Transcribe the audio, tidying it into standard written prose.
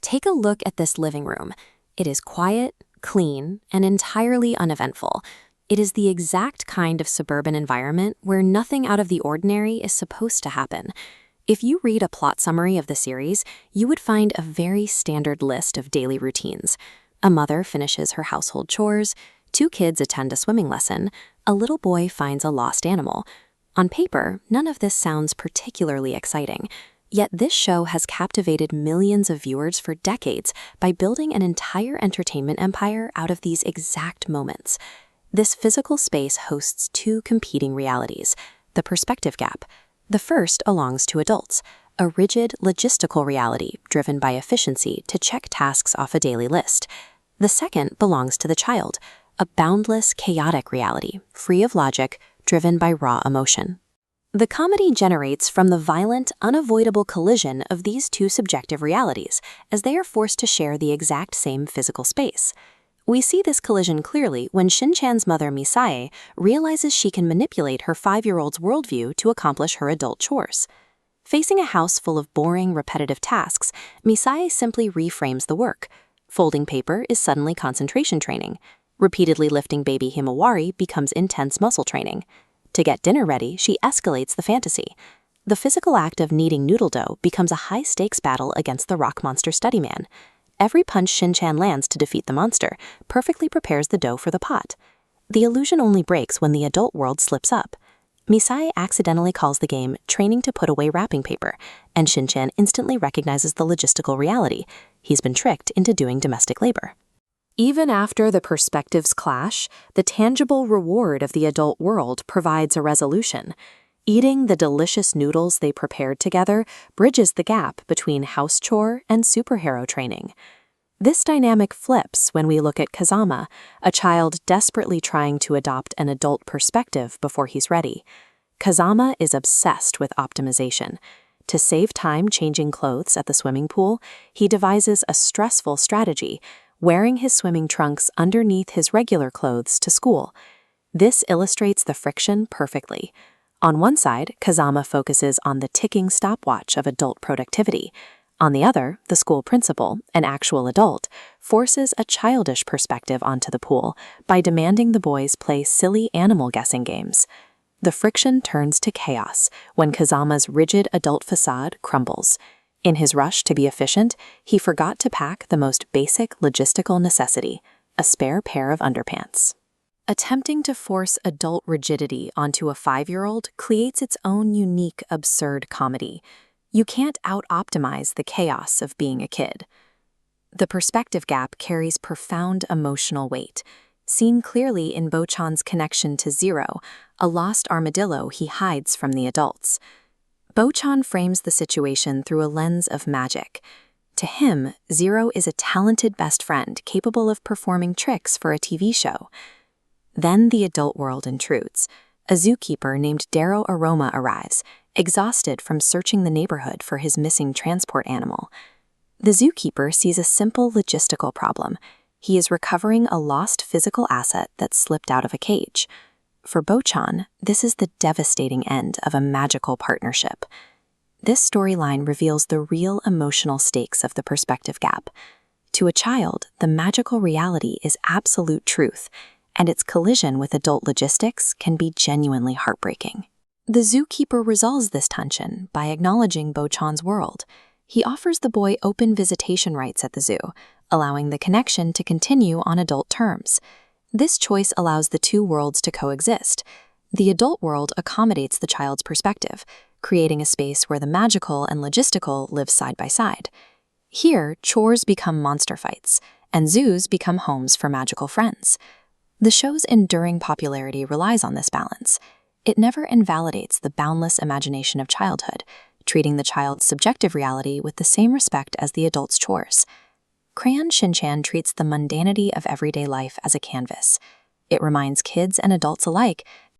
Take a look at this living room. It is quiet, clean, and entirely uneventful. It is the exact kind of suburban environment where nothing out of the ordinary is supposed to happen. If you read a plot summary of the series, you would find a very standard list of daily routines. A mother finishes her household chores, 2 kids attend a swimming lesson, a little boy finds a lost animal. On paper, none of this sounds particularly exciting. Yet this show has captivated millions of viewers for decades by building an entire entertainment empire out of these exact moments. This physical space hosts 2 competing realities: the perspective gap. The first belongs to adults, a rigid, logistical reality driven by efficiency to check tasks off a daily list. The second belongs to the child, a boundless, chaotic reality, free of logic, driven by raw emotion. The comedy generates from the violent, unavoidable collision of these 2 subjective realities, as they are forced to share the exact same physical space. We see this collision clearly when Shinchan's mother Misae realizes she can manipulate her 5-year-old's worldview to accomplish her adult chores. Facing a house full of boring, repetitive tasks, Misae simply reframes the work. Folding paper is suddenly concentration training. Repeatedly lifting baby Himawari becomes intense muscle training. To get dinner ready, she escalates the fantasy. The physical act of kneading noodle dough becomes a high-stakes battle against the rock monster study man. Every punch Shinchan lands to defeat the monster perfectly prepares the dough for the pot. The illusion only breaks when the adult world slips up. Misae accidentally calls the game training to put away wrapping paper, and Shinchan instantly recognizes the logistical reality. He's been tricked into doing domestic labor. Even after the perspectives clash, the tangible reward of the adult world provides a resolution. Eating the delicious noodles they prepared together bridges the gap between house chore and superhero training. This dynamic flips when we look at Kazama, a child desperately trying to adopt an adult perspective before he's ready. Kazama is obsessed with optimization. To save time changing clothes at the swimming pool, he devises a stressful strategy, wearing his swimming trunks underneath his regular clothes to school. This illustrates the friction perfectly. On one side, Kazama focuses on the ticking stopwatch of adult productivity. On the other, the school principal, an actual adult, forces a childish perspective onto the pool by demanding the boys play silly animal guessing games. The friction turns to chaos when Kazama's rigid adult facade crumbles. In his rush to be efficient, he forgot to pack the most basic logistical necessity, a spare pair of underpants. Attempting to force adult rigidity onto a 5-year-old creates its own unique, absurd comedy. You can't out-optimize the chaos of being a kid. The perspective gap carries profound emotional weight, seen clearly in Bochan's connection to Zero, a lost armadillo he hides from the adults. Bochan frames the situation through a lens of magic. To him, Zero is a talented best friend capable of performing tricks for a TV show. Then the adult world intrudes. A zookeeper named Darrow Aroma arrives, exhausted from searching the neighborhood for his missing transport animal. The zookeeper sees a simple logistical problem. He is recovering a lost physical asset that slipped out of a cage. For Bochan, this is the devastating end of a magical partnership. This storyline reveals the real emotional stakes of the perspective gap. To a child, the magical reality is absolute truth, and its collision with adult logistics can be genuinely heartbreaking. The zookeeper resolves this tension by acknowledging Bochan's world. He offers the boy open visitation rights at the zoo, allowing the connection to continue on adult terms. This choice allows the 2 worlds to coexist. The adult world accommodates the child's perspective, creating a space where the magical and logistical live side by side. Here, chores become monster fights, and zoos become homes for magical friends. The show's enduring popularity relies on this balance. It never invalidates the boundless imagination of childhood, treating the child's subjective reality with the same respect as the adult's chores. Crayon Shinchan treats the mundanity of everyday life as a canvas. It reminds kids and adults alike